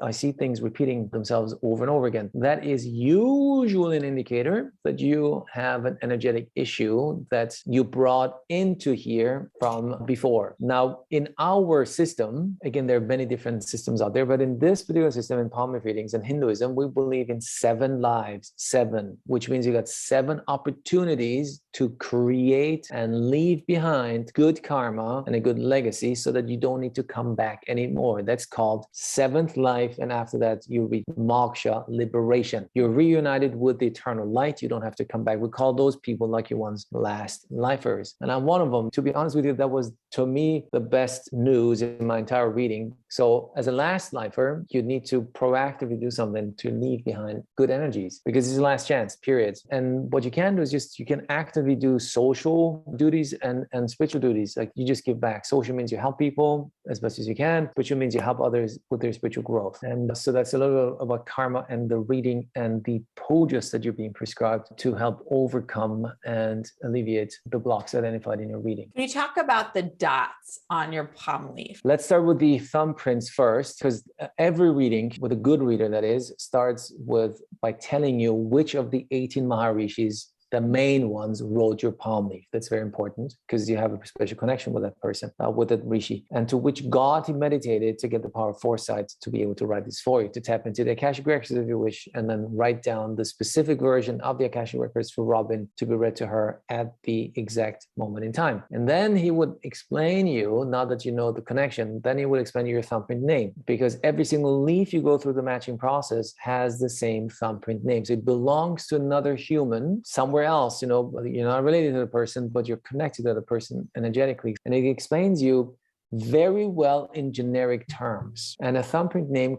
I see things repeating themselves over and over again. That is usually an indicator that you have an energetic issue that you brought into here from before. Now, in our system, again, there are many different systems out there, but in this particular system, in palm leaf readings and Hinduism, we believe in 7 lives, 7, which means you got 7 opportunities to create and leave behind good karma and a good legacy so that you don't need to come back anymore. That's called 7th life. And after that, you reach moksha, liberation. You're reunited with the eternal light. You don't have to come back. We call those people lucky ones last lifers. And I'm one of them. To be honest with you, that was, to me, the best news in my entire reading. So as a last lifer, you need to proactively do something to leave behind good energies, because it's the last chance, period. And what you can do is you can actively do social duties and spiritual duties. Like you just give back. Social means you help people as best as you can. Spiritual means you help others with their spiritual growth. And so that's a little bit about karma and the reading and the pujas that you're being prescribed to help overcome and alleviate the blocks identified in your reading. Can you talk about the dots on your palm leaf? Let's start with the thumbprints first, because every reading, with a good reader that is, starts by telling you which of the 18 Maharishis, the main ones, wrote your palm leaf. That's very important because you have a special connection with that person, with that rishi, and to which god he meditated to get the power of foresight to be able to write this for you, to tap into the Akashic records if you wish, and then write down the specific version of the Akashic records for Robyn to be read to her at the exact moment in time. And then he would explain you, now that you know the connection, then he would explain your thumbprint name, because every single leaf you go through the matching process has the same thumbprint name. So it belongs to another human somewhere else. You're not related to the person, but you're connected to the person energetically. And it explains you very well in generic terms. And a thumbprint name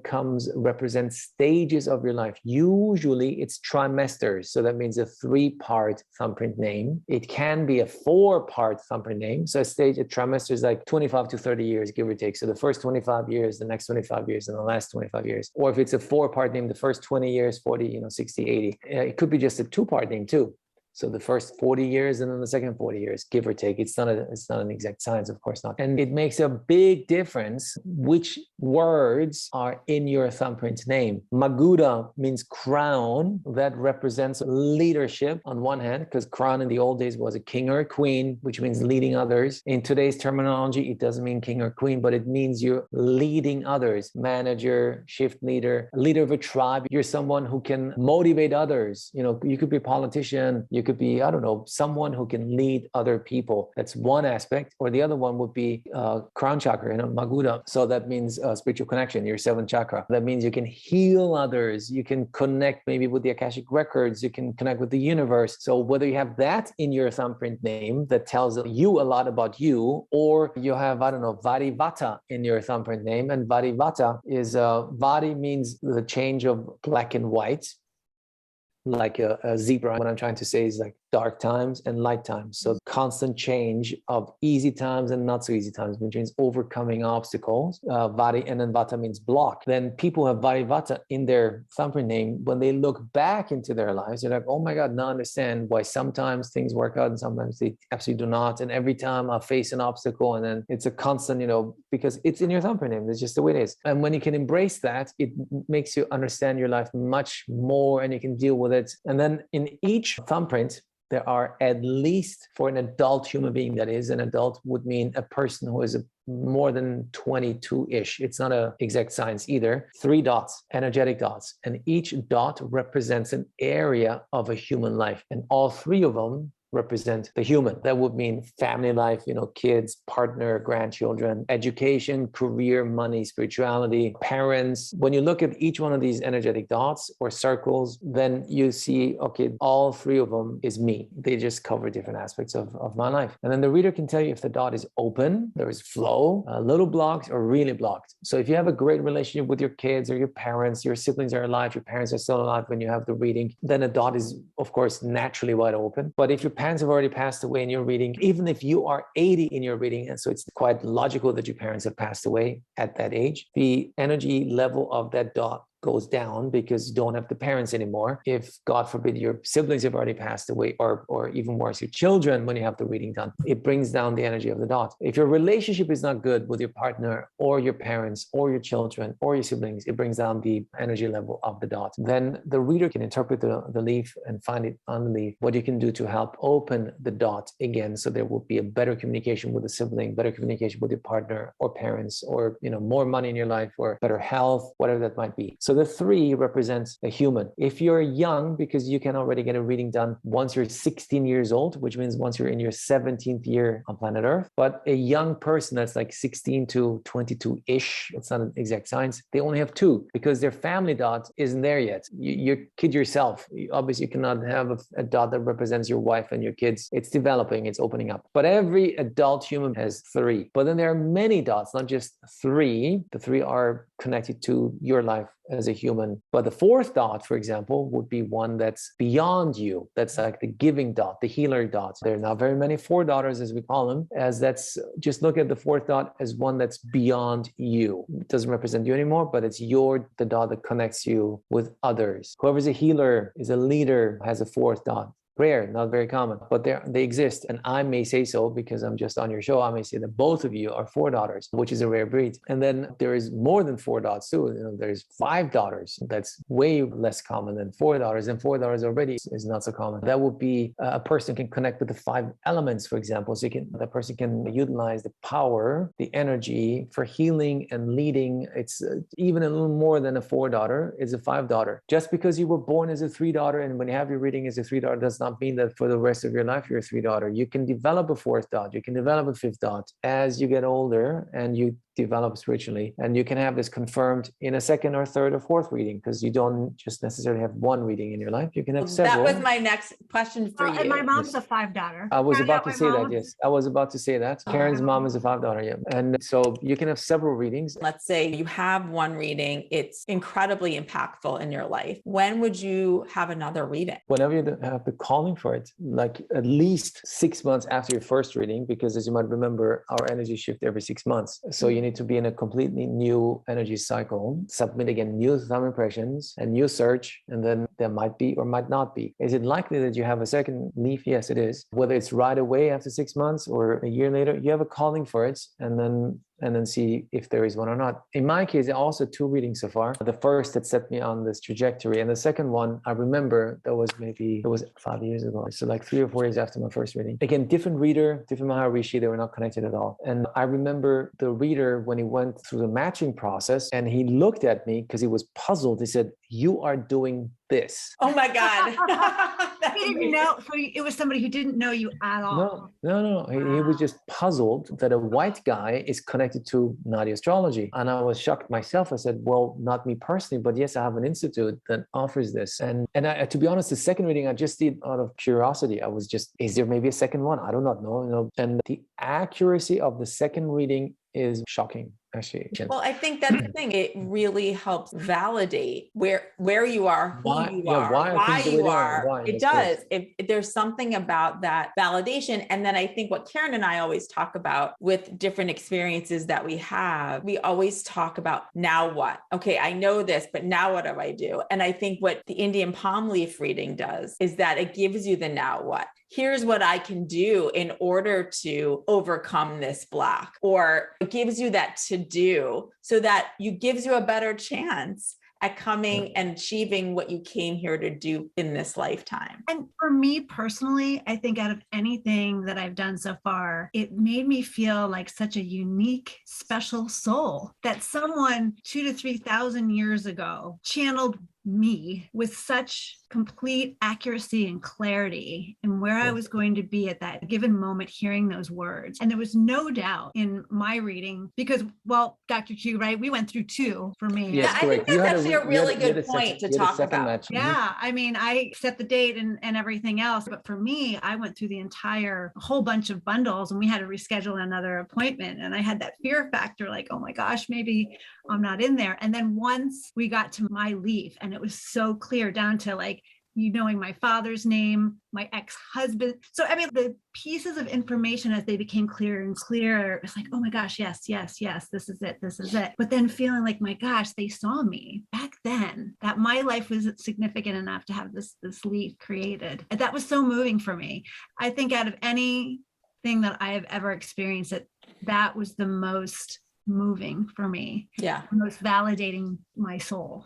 represents stages of your life. Usually it's trimesters. So that means a 3-part thumbprint name. It can be a 4-part thumbprint name. So a trimester is like 25 to 30 years, give or take. So the first 25 years, the next 25 years, and the last 25 years. Or if it's a 4-part name, the first 20 years, 40, 60, 80. It could be just a 2-part name too. So the first 40 years and then the second 40 years, give or take. It's not an exact science, of course not. And it makes a big difference which words are in your thumbprint name. Maguda means crown. That represents leadership on one hand, because crown in the old days was a king or a queen, which means leading others. In today's terminology, it doesn't mean king or queen, but it means you're leading others. Manager, shift leader of a tribe. You're someone who can motivate others. You could be a politician. You could be, I don't know, someone who can lead other people. That's one aspect. Or the other one would be crown chakra, Maguda. So that means spiritual connection, your 7th chakra. That means you can heal others. You can connect maybe with the Akashic records. You can connect with the universe. So whether you have that in your thumbprint name that tells you a lot about you, or you have, I don't know, Varivata in your thumbprint name. And Varivata is, Vari means the change of black and white, like a zebra. What I'm trying to say is like dark times and light times. So constant change of easy times and not so easy times, which means overcoming obstacles. Vari, and then Vata means block. Then people have Vari Vata in their thumbprint name. When they look back into their lives, they're like, oh my God, now I understand why sometimes things work out and sometimes they absolutely do not. And every time I face an obstacle, and then it's a constant, because it's in your thumbprint name. It's just the way it is. And when you can embrace that, it makes you understand your life much more and you can deal with it. And then in each thumbprint, there are at least, for an adult human being, that is, an adult would mean a person who is more than 22-ish. It's not an exact science either. 3 dots, energetic dots. And each dot represents an area of a human life. And all 3 of them represent the human. That would mean family life, kids, partner, grandchildren, education, career, money, spirituality, parents. When you look at each one of these energetic dots or circles, then you see, okay, all 3 of them is me. They just cover different aspects of my life. And then the reader can tell you if the dot is open, there is flow, a little blocked, or really blocked. So if you have a great relationship with your kids or your parents, your siblings are alive, your parents are still alive when you have the reading, then a dot is, of course, naturally wide open. But if your parents have already passed away in your reading, even if you are 80 in your reading, and so it's quite logical that your parents have passed away at that age, the energy level of that dot goes down because you don't have the parents anymore. If, God forbid, your siblings have already passed away, or even worse, your children, when you have the reading done, it brings down the energy of the dot. If your relationship is not good with your partner or your parents or your children or your siblings, it brings down the energy level of the dot. Then the reader can interpret the leaf and find it on the leaf, what you can do to help open the dot again, so there will be a better communication with the sibling, better communication with your partner or parents, or more money in your life, or better health, whatever that might be. So the 3 represents a human. If you're young, because you can already get a reading done once you're 16 years old, which means once you're in your 17th year on planet Earth. But a young person that's like 16 to 22-ish, it's not an exact science, they only have 2 because their family dot isn't there yet. Your kid yourself, obviously you cannot have a dot that represents your wife and your kids. It's developing, it's opening up. But every adult human has 3. But then there are many dots, not just 3. The 3 are connected to your life as a human. But the 4th dot, for example, would be one that's beyond you. That's like the giving dot, the healer dot. There are not very many 4-dotters, as we call them, as that's, just look at the 4th dot as one that's beyond you. It doesn't represent you anymore, but it's the dot that connects you with others. Whoever's a healer, is a leader, has a 4th dot. Rare, not very common, but they exist. And I may say so because I'm just on your show. I may say that both of you are 4-daughters, which is a rare breed. And then there is more than 4 dots too. There's 5 daughters. That's way less common than 4 daughters. And 4 daughters already is not so common. That would be a person can connect with the 5 elements, for example. So the person can utilize the power, the energy for healing and leading. It's even a little more than a 4-daughter. It's a 5-daughter. Just because you were born as a 3-daughter, and when you have your reading as a 3-daughter, does not mean that for the rest of your life you're a 3-daughter. You can develop a 4th dot, you can develop a 5th dot as you get older and you develop spiritually, and you can have this confirmed in a 2nd or 3rd or 4th reading, because you don't just necessarily have one reading in your life, you can have several. That was my next question for you. And my mom's a 5-daughter. I was about to say that. Yes, I was about to say that. Karen's mom is a 5-daughter. Yeah, and so you can have several readings. Let's say you have one reading, it's incredibly impactful in your life. When would you have another reading? Whenever you have the calling for it, like at least 6 months after your first reading, because as you might remember, our energy shift every 6 months. So you need to be in a completely new energy cycle, submit again new thumb impressions and new search, and then there might be or might not be. Is it likely that you have a second leaf? Yes, it is. Whether it's right away after 6 months or a year later, you have a calling for it, and then see if there is one or not. In my case, also 2 readings so far. The first that set me on this trajectory, and the second one, I remember it was 5 years ago. So like 3 or 4 years after my first reading. Again, different reader, different Maharishi, they were not connected at all. And I remember the reader, when he went through the matching process and he looked at me because he was puzzled, he said, "You are doing this." Oh my God. He didn't know. So it was somebody who didn't know you at all. No. He was just puzzled that a white guy is connected to Nadi Astrology. And I was shocked myself. I said, well, not me personally, but yes, I have an institute that offers this. And to be honest, the second reading I just did out of curiosity. I was just, is there maybe a second one? I do not know. And the accuracy of the second reading is shocking. actually. Well, I think that's the thing. It really helps validate where you are, who Why- you yeah, are, why are why things the way you they are? are. Why? It Yes, correct. does. If there's something about that validation. And then I think what Karen and I always talk about with different experiences that we have, we always talk about now what? Okay, I know this, but now what do I do? And I think what the Indian palm leaf reading does is that it gives you the now what. Here's what I can do in order to overcome this block, or it gives you that to do so that gives you a better chance at coming and achieving what you came here to do in this lifetime. And for me personally, I think out of anything that I've done so far, it made me feel like such a unique, special soul that someone 2,000 to 3,000 years ago channeled me with such complete accuracy and clarity and where I was going to be at that given moment hearing those words. And there was no doubt in my reading because, well, Dr. Q, right? We went through two for me. Yes, I correct. think that's actually a really you had good a second- point to you had a talk second about. match. Yeah, I mean, I set the date and everything else. But for me, I went through the entire whole bunch of bundles and we had to reschedule another appointment. And I had that fear factor like, oh my gosh, maybe I'm not in there. And then once we got to my leaf and it was so clear down to like, you knowing my father's name, my ex-husband. So, I mean, the pieces of information as they became clearer and clearer, it's like, oh my gosh, yes, yes, yes, this is it, this is it. But then feeling like, my gosh, they saw me back then, that my life was significant enough to have this leaf created. And that was so moving for me. I think out of anything that I have ever experienced, that was the most moving for me. Yeah. Most validating my soul.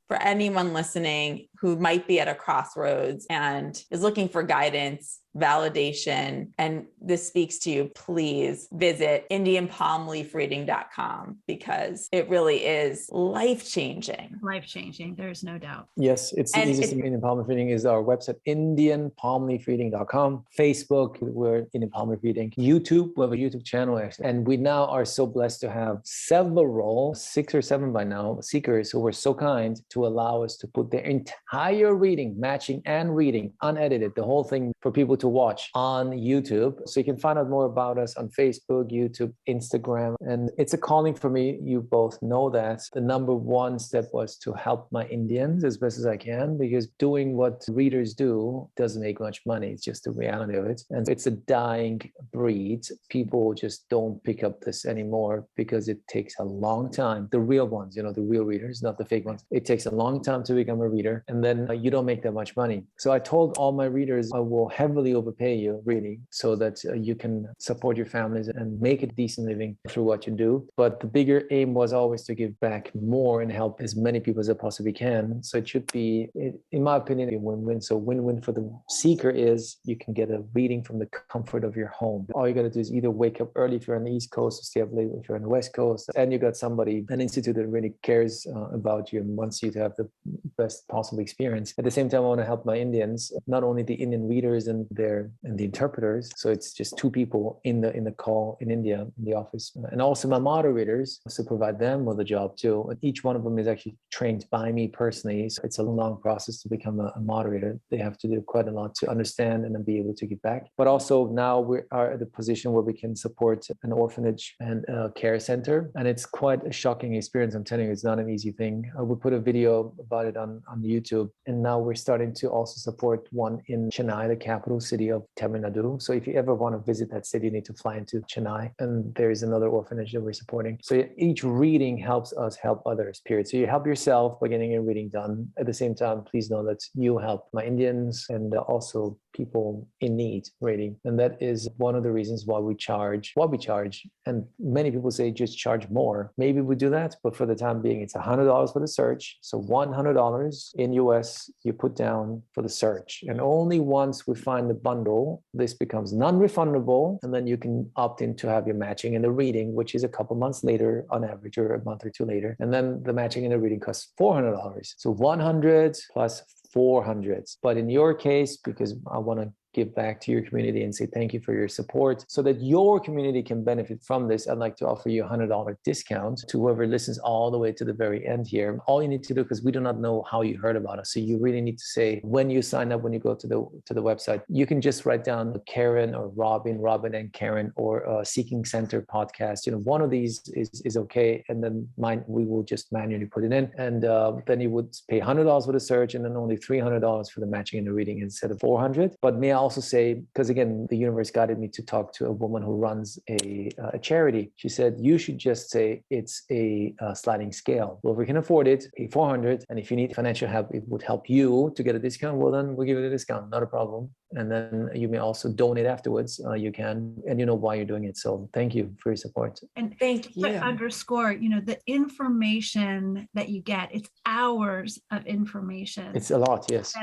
For anyone listening who might be at a crossroads and is looking for guidance, validation, and this speaks to you, please visit IndianPalmLeafReading.com because it really is life-changing. Life-changing, there's no doubt. Yes, it's the And easiest Indian Palm Leaf Reading is our website, IndianPalmLeafReading.com. Facebook, we're Indian Palm Leaf Reading. YouTube, we have a YouTube channel actually. And we now are so blessed to have several, 6 or 7 by now, seekers who were so kind to allow us to put their entire reading, matching and reading, unedited, the whole thing for people to watch on YouTube. So you can find out more about us on Facebook, YouTube, Instagram. And it's a calling for me. You both know that. The number one step was to help my Indians as best as I can, because doing what readers do doesn't make much money. It's just the reality of it. And it's a dying breed. People just don't pick up this anymore because it takes a long time. The real ones, the real readers, not the fake ones. It takes a long time to become a reader. And then you don't make that much money. So I told all my readers, I will heavily overpay you reading so that you can support your families and make a decent living through what you do. But the bigger aim was always to give back more and help as many people as I possibly can. So it should be, in my opinion, a win-win. So win-win for the seeker is you can get a reading from the comfort of your home. All you got to do is either wake up early if you're on the East Coast or stay up late if you're on the West Coast. And you got somebody, an institute that really cares about you and wants you to have the best possible experience. At the same time, I want to help my Indians, not only the Indian readers and the interpreters. So it's just 2 people in the call in India, in the office, and also my moderators to provide them with a job too. And each one of them is actually trained by me personally. So it's a long process to become a moderator. They have to do quite a lot to understand and then be able to give back. But also now we are at a position where we can support an orphanage and a care center. And it's quite a shocking experience. I'm telling you, it's not an easy thing. We put a video about it on YouTube. And now we're starting to also support one in Chennai, the capital city of Tamil Nadu. So if you ever want to visit that city, you need to fly into Chennai. And there is another orphanage that we're supporting. So each reading helps us help others, period. So you help yourself by getting your reading done. At the same time, please know that you help my Indians and also people in need reading. And that is one of the reasons why we charge what we charge. And many people say just charge more. Maybe we do that, but for the time being, it's $100 for the search. So $100 in US you put down for the search. And only once we find the bundle, this becomes non-refundable. And then you can opt in to have your matching and the reading, which is a couple months later on average, or a month or 2 later. And then the matching and the reading costs $400. So 100 plus 400. But in your case, because I want to give back to your community and say thank you for your support so that your community can benefit from this, I'd like to offer you a $100 discount to whoever listens all the way to the very end here. All you need to do, because we do not know how you heard about us, so you really need to say when you sign up, when you go to the website, you can just write down Karen or Robyn and Karen, or Seeking Center podcast. One of these is okay, and then mine we will just manually put it in, and then you would pay $100 for the search, and then only $300 for the matching and the reading instead of $400. But may I also say, because again, the universe guided me to talk to a woman who runs a charity. She said you should just say it's a sliding scale. Well, if we can afford it, pay $400, and if you need financial help, it would help you to get a discount. Well, then we'll give you a discount, not a problem. And then you may also donate afterwards. You can, and you know why you're doing it. So thank you for your support. And Thank you. to underscore, the information that you get, it's hours of information. It's a lot, yes.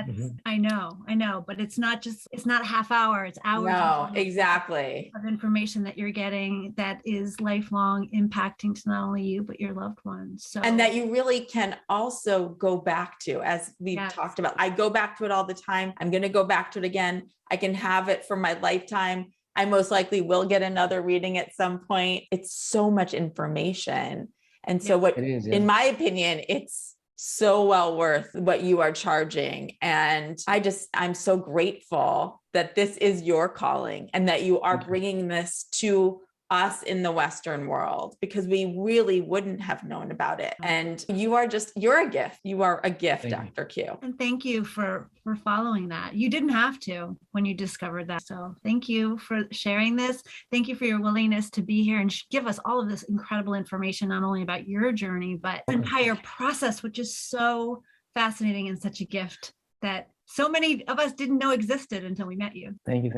I know, but it's not a half hour, it's hours. No, exactly. Of information that you're getting that is lifelong, impacting to not only you, but your loved ones. So, and that you really can also go back to, as we've talked about. I go back to it all the time. I'm going to go back to it again. I can have it for my lifetime. I most likely will get another reading at some point. It's so much information. And so in my opinion, it's so well worth what you are charging. And I'm so grateful that this is your calling and that you are bringing this to us in the Western world, because we really wouldn't have known about it. And you're a gift. You are a gift, Dr. Q. And thank you for following that. You didn't have to when you discovered that. So thank you for sharing this. Thank you for your willingness to be here and give us all of this incredible information, not only about your journey, but the entire process, which is so fascinating and such a gift that so many of us didn't know existed until we met you. Thank you.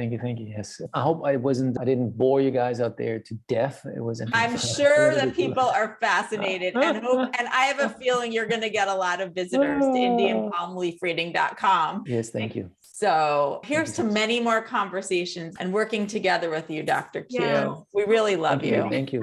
Yes. I hope I didn't bore you guys out there to death. It wasn't. I'm sure that people are fascinated and I have a feeling you're going to get a lot of visitors to IndianPalmLeafReading.com. Yes, thank you. So here's to many more conversations and working together with you, Dr. Q. Yes. We really love you. Thank you.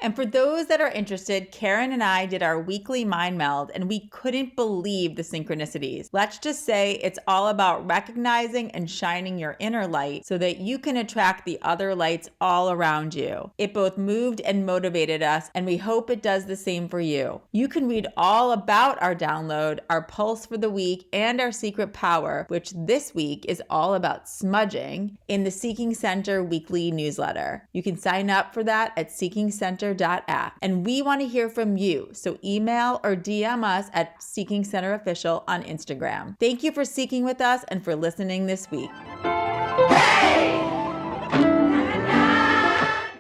And for those that are interested, Karen and I did our weekly mind meld and we couldn't believe the synchronicities. Let's just say it's all about recognizing and shining your inner light so that you can attract the other lights all around you. It both moved and motivated us, and we hope it does the same for you. You can read all about our download, our pulse for the week, and our secret power, which this week is all about smudging, in the Seeking Center weekly newsletter. You can sign up for that at seekingcenter.app. And we want to hear from you, so email or DM us at Seeking Center Official on Instagram. Thank you for seeking with us and for listening this week.